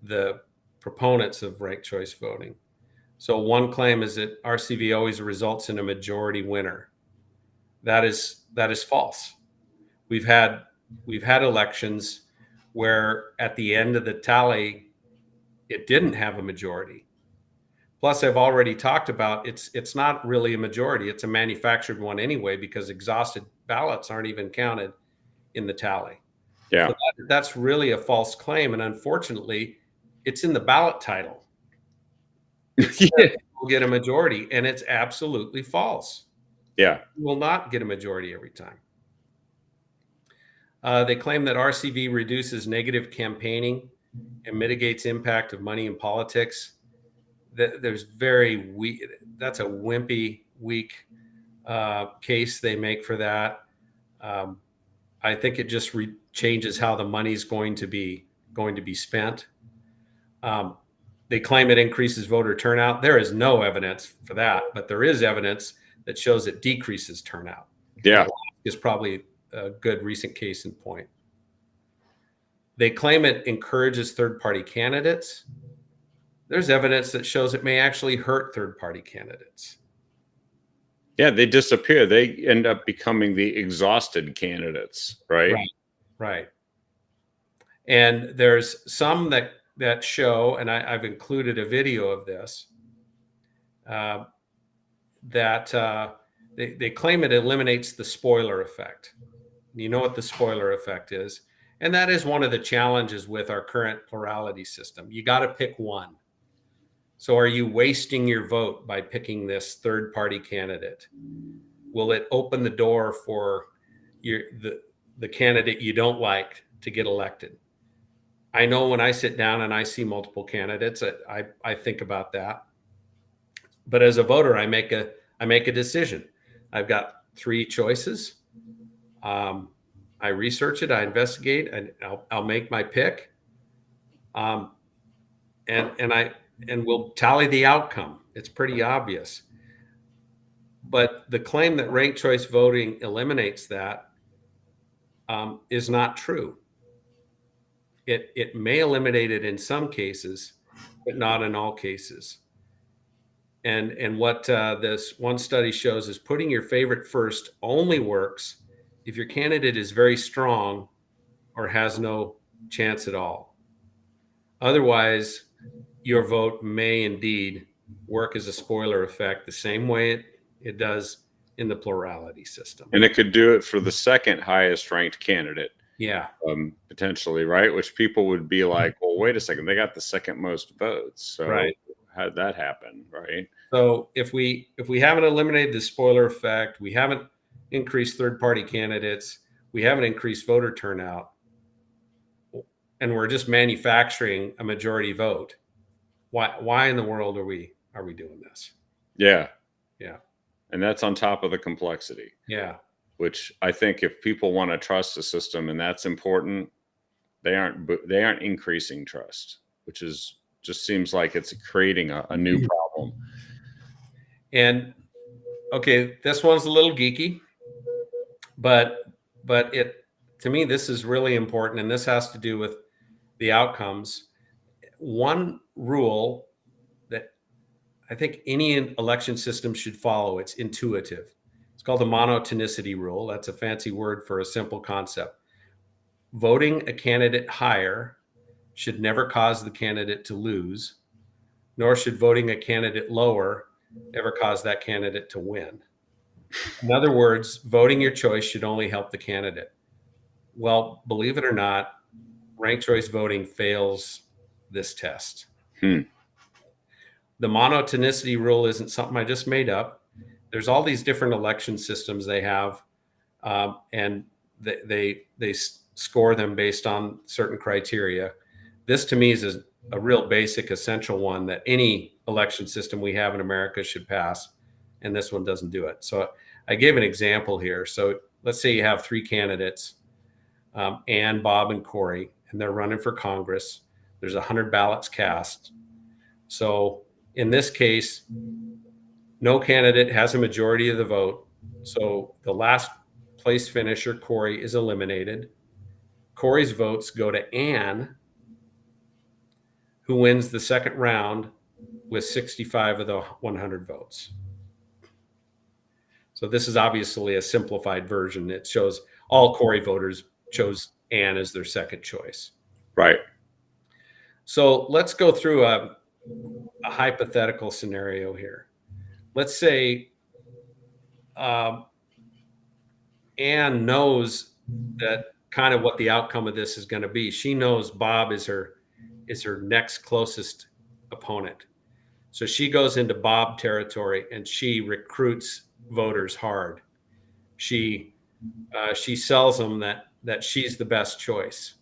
the proponents of ranked choice voting. So one claim is that RCV always results in a majority winner. That is false. We've had elections where at the end of the tally, it didn't have a majority. Plus, I've already talked about it's not really a majority. It's a manufactured one anyway, because exhausted ballots aren't even counted in the tally. Yeah. So that's really a false claim. And unfortunately, it's in the ballot title. We'll get a majority, and it's absolutely false. Yeah. You will not get a majority every time. They claim that RCV reduces negative campaigning and mitigates impact of money in politics. There's very weak. That's a wimpy, weak case they make for that. I think it just changes how the money's going to be spent. They claim it increases voter turnout. There is no evidence for that, but there is evidence that shows it decreases turnout. Yeah. Is probably a good recent case in point. They claim it encourages third-party candidates. There's evidence that shows it may actually hurt third-party candidates. Yeah, they disappear. They end up becoming the exhausted candidates, right? Right. And there's some that show, and I've included a video of this, that they claim it eliminates the spoiler effect. You know what the spoiler effect is, and that is one of the challenges with our current plurality system. You got to pick one. So are you wasting your vote by picking this third-party candidate? Will it open the door for the candidate you don't like to get elected? I know when I sit down and I see multiple candidates, I think about that. But as a voter, I make a decision. I've got three choices. I research it, I investigate, and I'll make my pick. And we'll tally the outcome. It's pretty obvious. But the claim that ranked choice voting eliminates that is not true. It may eliminate it in some cases, but not in all cases. And what this one study shows is putting your favorite first only works if your candidate is very strong or has no chance at all. Otherwise, your vote may indeed work as a spoiler effect the same way it does in the plurality system. And it could do it for the second highest ranked candidate. Yeah. Potentially, right? Which people would be like, well, wait a second, they got the second most votes. So right. How did that happen? Right. So if we haven't eliminated the spoiler effect, we haven't increased third-party candidates, we haven't increased voter turnout, and we're just manufacturing a majority vote, why in the world are we doing this? Yeah. Yeah. And that's on top of the complexity. Yeah. Which I think if people want to trust the system, and that's important, They aren't increasing trust, which is just seems like it's creating a new problem. And okay, this one's a little geeky, but it, to me, this is really important, and this has to do with the outcomes. One rule that I think any election system should follow, it's intuitive. It's called the monotonicity rule. That's a fancy word for a simple concept. Voting a candidate higher should never cause the candidate to lose, nor should voting a candidate lower ever cause that candidate to win. In other words, voting your choice should only help the candidate. Well, believe it or not, ranked choice voting fails this test. The monotonicity rule isn't something I just made up. There's all these different election systems they have, and they score them based on certain criteria. This, to me, is a real basic, essential one that any election system we have in America should pass, and this one doesn't do it. So I gave an example here. So let's say you have three candidates, Ann, Bob, and Corey, and they're running for Congress. There's 100 ballots cast. So in this case, no candidate has a majority of the vote. So the last place finisher, Corey, is eliminated. Corey's votes go to Ann, who wins the second round with 65 of the 100 votes. So this is obviously a simplified version. It shows all Corey voters chose Ann as their second choice. Right. So let's go through a hypothetical scenario here. Let's say Ann knows that kind of what the outcome of this is going to be. She knows Bob is her next closest opponent. So she goes into Bob territory and she recruits voters hard. She sells them that she's the best choice.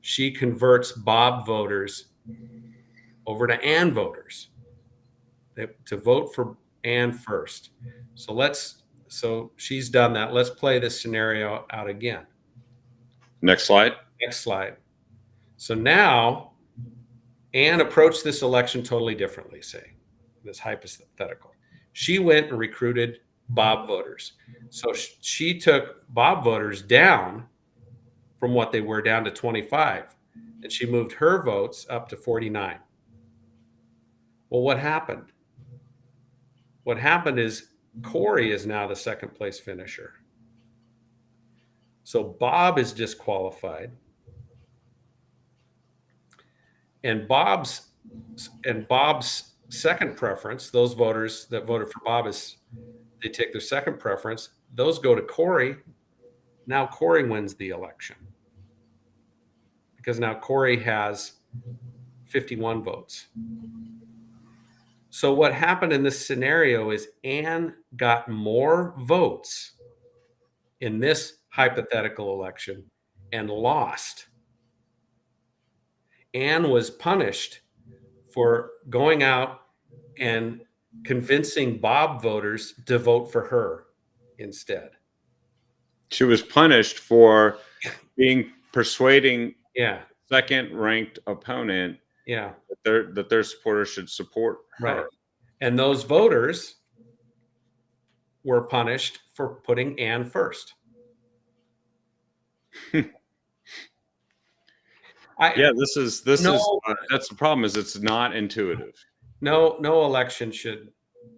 She converts Bob voters over to Ann voters to vote for Ann first. So she's done that. Let's play this scenario out again. Next slide. Next slide. So now Ann approached this election totally differently, say, this hypothetical. She went and recruited Bob voters. So she took Bob voters down from what they were down to 25, and she moved her votes up to 49. Well, what happened? What happened is Corey is now the second place finisher. So Bob is disqualified. And Bob's second preference, those voters that voted for Bob, they take their second preference. Those go to Corey. Now Corey wins the election because now Corey has 51 votes. So what happened in this scenario is Ann got more votes in this hypothetical election and lost. Ann was punished for going out and convincing Bob voters to vote for her instead. She was punished for persuading second ranked opponent that their supporters should support her. Right. And those voters were punished for putting Ann first. That's the problem, is it's not intuitive. No election should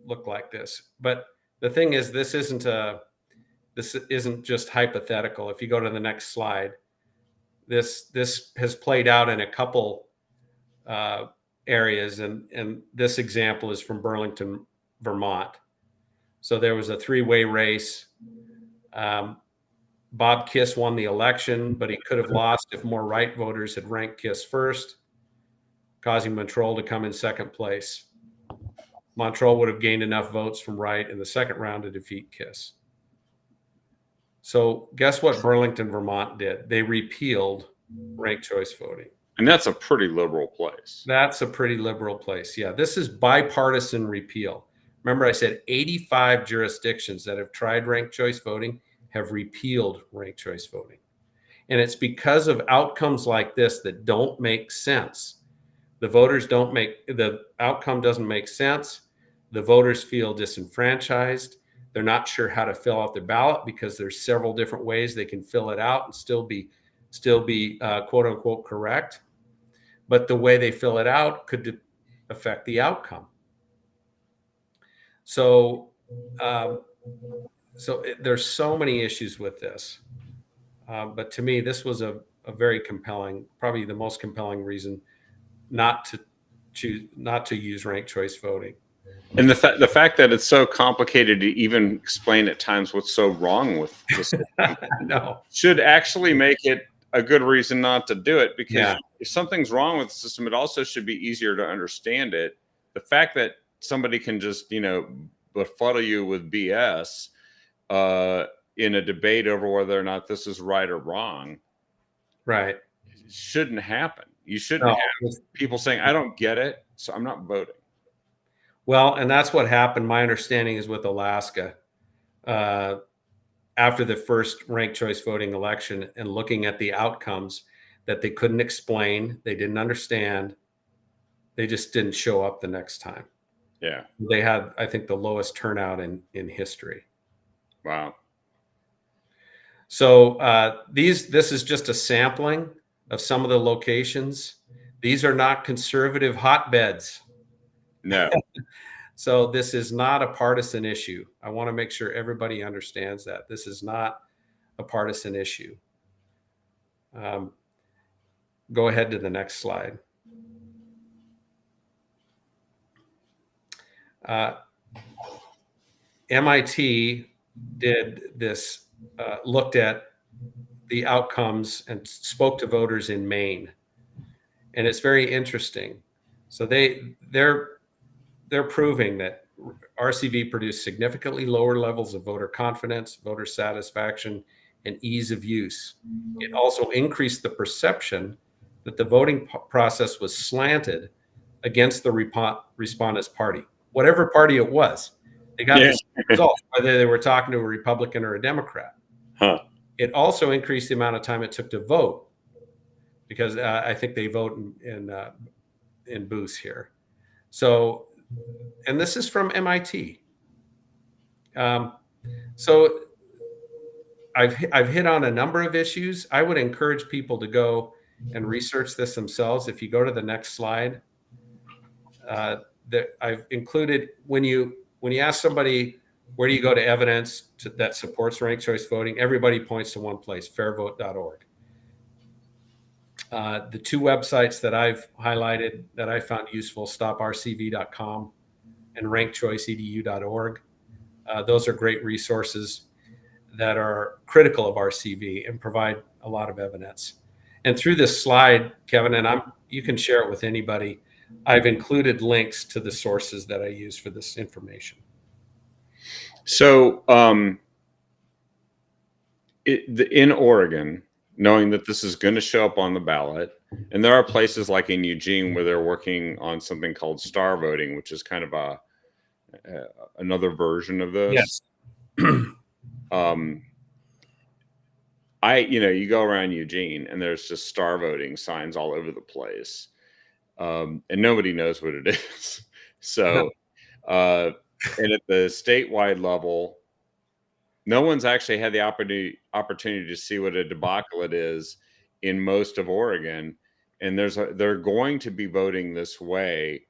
look like this. But the thing is, this isn't just hypothetical. If you go to the next slide, this has played out in a couple areas, and this example is from Burlington, Vermont. So there was a three-way race. Bob Kiss won the election, but he could have lost if more right voters had ranked Kiss first, causing Montrol to come in second place. Montrol would have gained enough votes from right in the second round to defeat Kiss. So guess what Burlington, Vermont did? They repealed ranked choice voting. And that's a pretty liberal place. That's a pretty liberal place. Yeah, this is bipartisan repeal. Remember, I said 85 jurisdictions that have tried ranked choice voting have repealed ranked choice voting. And it's because of outcomes like this that don't make sense. The outcome doesn't make sense. The voters feel disenfranchised. They're not sure how to fill out their ballot because there's several different ways they can fill it out and still be quote unquote correct. But the way they fill it out could affect the outcome. So, there's so many issues with this. But to me, this was a very compelling, probably the most compelling reason not to use ranked choice voting. And the fact that it's so complicated to even explain at times what's so wrong with this No. should actually make it a good reason not to do it, because Yeah. if something's wrong with the system, it also should be easier to understand it. The fact that somebody can just, befuddle you with BS in a debate over whether or not this is right or wrong, Right. shouldn't happen. You shouldn't have people saying, I don't get it, so I'm not voting. Well, and that's what happened. My understanding is with Alaska, after the first ranked choice voting election and looking at the outcomes that they couldn't explain, they didn't understand, they just didn't show up the next time. Yeah. They had, I think, the lowest turnout in history. Wow. So this is just a sampling of some of the locations. These are not conservative hotbeds. No. So this is not a partisan issue. I want to make sure everybody understands that. This is not a partisan issue. Go ahead to the next slide. MIT did this, looked at the outcomes and spoke to voters in Maine. And it's very interesting. So they're proving that RCV produced significantly lower levels of voter confidence, voter satisfaction, and ease of use. It also increased the perception that the voting process was slanted against the respondent's party, whatever party it was. They got the results, whether they were talking to a Republican or a Democrat. Huh. It also increased the amount of time it took to vote, because I think they vote in booths here. So, and this is from MIT. So I've hit on a number of issues. I would encourage people to go and research this themselves. If you go to the next slide, that I've included, when you ask somebody, where do you go to evidence that supports ranked choice voting, everybody points to one place, fairvote.org. The two websites that I've highlighted that I found useful, stoprcv.com and rankedchoiceedu.org. Those are great resources that are critical of RCV and provide a lot of evidence. And through this slide, Kevin, and you can share it with anybody, I've included links to the sources that I use for this information. So in Oregon, knowing that this is going to show up on the ballot, and there are places like in Eugene where they're working on something called star voting, which is kind of another version of this. Yes. You go around Eugene and there's just star voting signs all over the place. And nobody knows what it is. So, and at the statewide level, no one's actually had the opportunity to see what a debacle it is in most of Oregon. And they're going to be voting this way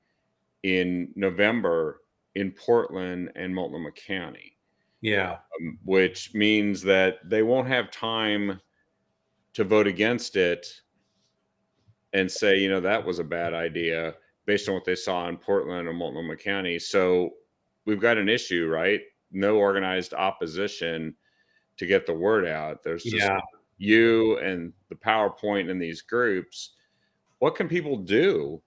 in November in Portland and Multnomah County. Yeah. Which means that they won't have time to vote against it and say, that was a bad idea based on what they saw in Portland or Multnomah County. So we've got an issue, right? No organized opposition to get the word out. There's just you and the PowerPoint and these groups. What can people do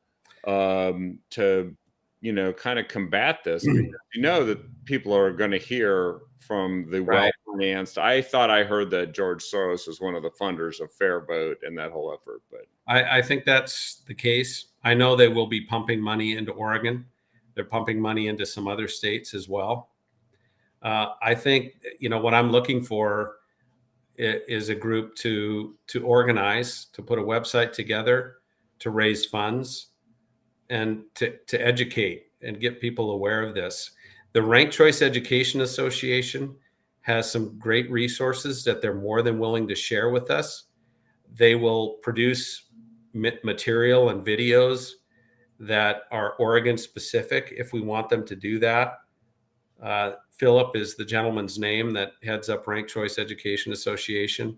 to, kind of combat this? Because that people are going to hear from the well-financed. I thought I heard that George Soros was one of the funders of Fair Vote and that whole effort, but I think that's the case. I know they will be pumping money into Oregon. They're pumping money into some other states as well. I think, what I'm looking for is a group to organize, to put a website together, to raise funds, and to educate and get people aware of this. The Ranked Choice Education Association has some great resources that they're more than willing to share with us. They will produce material and videos that are Oregon specific if we want them to do that. Philip is the gentleman's name that heads up Ranked Choice Education Association.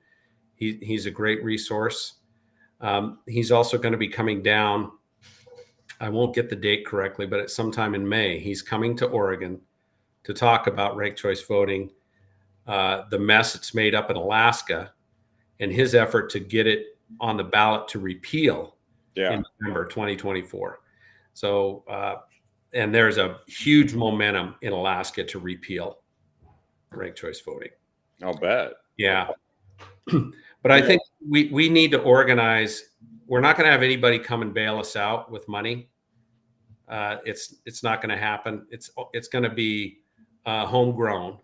He's a great resource. He's also going to be coming down. I won't get the date correctly, but it's sometime in May. He's coming to Oregon to talk about ranked choice voting, the mess it's made up in Alaska, and his effort to get it on the ballot to repeal in November 2024. So, and there's a huge momentum in Alaska to repeal ranked choice voting. I'll bet. Yeah. But I think we need to organize. We're not going to have anybody come and bail us out with money. It's not going to happen. It's going to be homegrown.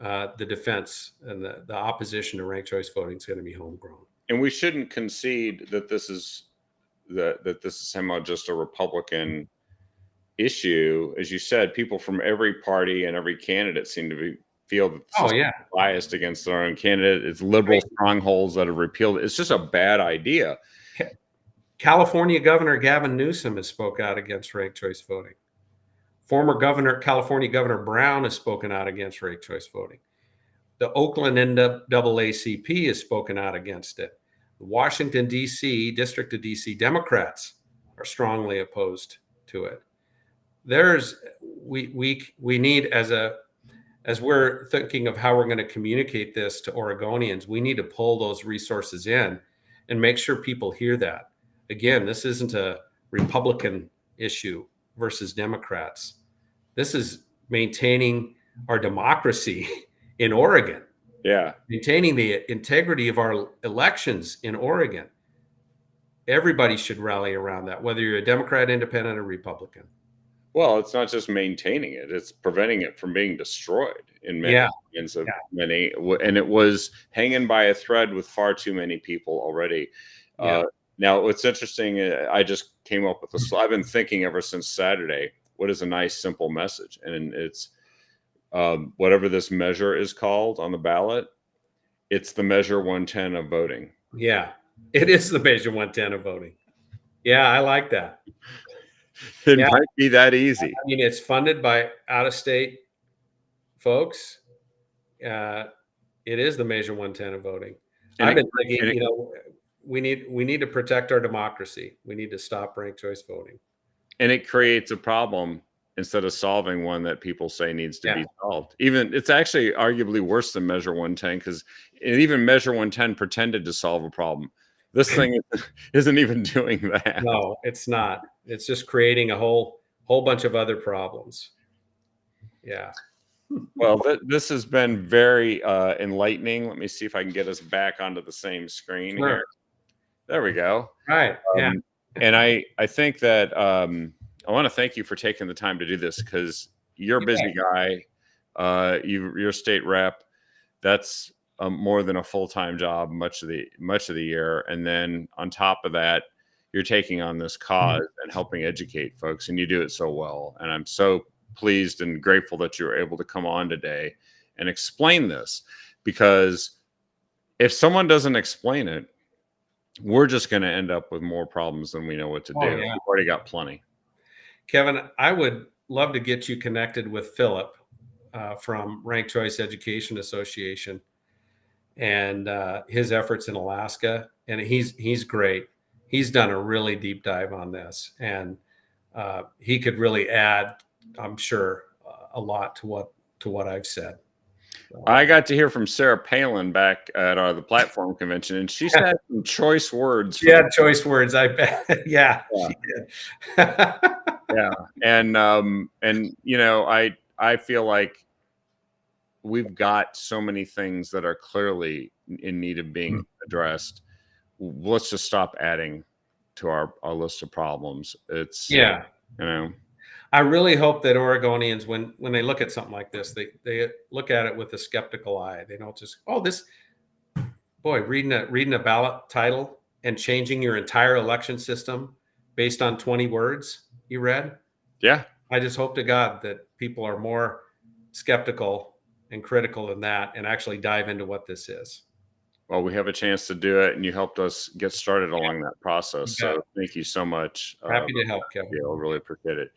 The defense and the opposition to ranked choice voting is going to be homegrown. And we shouldn't concede that this is somehow just a Republican issue. As you said, people from every party and every candidate seem to feel that biased against their own candidate. It's liberal strongholds that have repealed it. It's just a bad idea. California Governor Gavin Newsom has spoke out against ranked choice voting. Former California Governor Brown has spoken out against ranked choice voting. The Oakland NAACP has spoken out against it. The Washington, D.C., District of D.C. Democrats are strongly opposed to it. We need, as we're thinking of how we're going to communicate this to Oregonians, we need to pull those resources in and make sure people hear that. Again, this isn't a Republican issue versus Democrats. This is maintaining our democracy in Oregon. Yeah. Maintaining the integrity of our elections in Oregon. Everybody should rally around that, whether you're a Democrat, Independent, or Republican. Well, it's not just maintaining it; it's preventing it from being destroyed in many many. And it was hanging by a thread with far too many people already. Now, what's interesting, I just came up with this. I've been thinking ever since Saturday, what is a nice, simple message? And it's whatever this measure is called on the ballot, it's the measure 110 of voting. Yeah, it is the measure 110 of voting. Yeah, I like that. It might be that easy. I mean, it's funded by out-of-state folks. It is the measure 110 of voting. And I've been thinking, we need to protect our democracy. We need to stop ranked choice voting. And it creates a problem instead of solving one that people say needs to be solved. Even it's actually arguably worse than measure 110 because even measure 110 pretended to solve a problem. This thing isn't even doing that. No, it's not. It's just creating a whole bunch of other problems. Yeah. Well, this has been very enlightening. Let me see if I can get us back onto the same screen here. There we go. Right. And I think that I want to thank you for taking the time to do this because you're a busy guy. You're state rep. That's more than a full-time job much of the year. And then on top of that, you're taking on this cause and helping educate folks, and you do it so well. And I'm so pleased and grateful that you were able to come on today and explain this, because if someone doesn't explain it, we're just going to end up with more problems than we know what to do. Yeah. We've already got plenty. Kevin, I would love to get you connected with Philip from Ranked Choice Education Association and his efforts in Alaska. And he's great. He's done a really deep dive on this, and he could really add, I'm sure, a lot to what I've said. I got to hear from Sarah Palin back at the platform convention, and she said some choice words. She had choice words, I bet. Yeah. She did. Yeah. And I feel like we've got so many things that are clearly in need of being addressed. Let's just stop adding to our list of problems. It's I really hope that Oregonians, when they look at something like this, they look at it with a skeptical eye. They don't just, boy, reading a ballot title and changing your entire election system based on 20 words you read. Yeah. I just hope to God that people are more skeptical and critical than that and actually dive into what this is. Well, we have a chance to do it, and you helped us get started along that process. So thank you so much. Happy to help, Kevin. Yeah, I really appreciate it.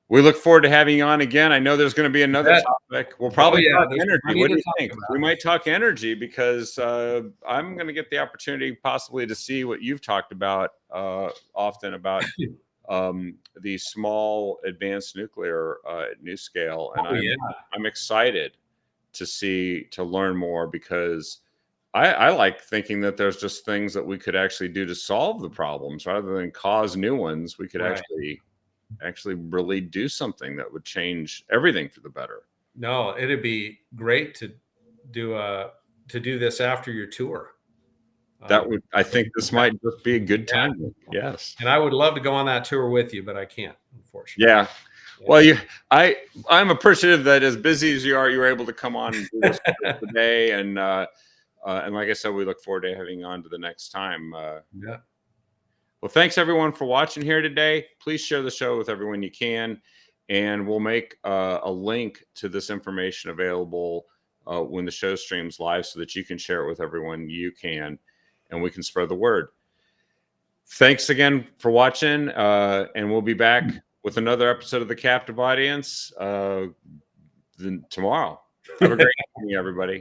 We look forward to having you on again. I know there's going to be another topic. We'll probably talk energy. What do you think? We might talk energy because I'm going to get the opportunity possibly to see what you've talked about often about the small advanced nuclear at NuScale. And I'm excited to learn more because I like thinking that there's just things that we could actually do to solve the problems rather than cause new ones. We could actually really do something that would change everything for the better. No, it'd be great to do this after your tour. I think this might just be a good time. Yes. And I would love to go on that tour with you, but I can't, unfortunately. Yeah. Well, I'm appreciative that as busy as you were able to come on and do this today. And like I said, we look forward to having you on to the next time. Yeah. Well, thanks everyone for watching here today. Please share the show with everyone you can, and we'll make a link to this information available when the show streams live so that you can share it with everyone you can, and we can spread the word. Thanks again for watching, and we'll be back with another episode of The Captive Audience tomorrow. Have a great evening, everybody.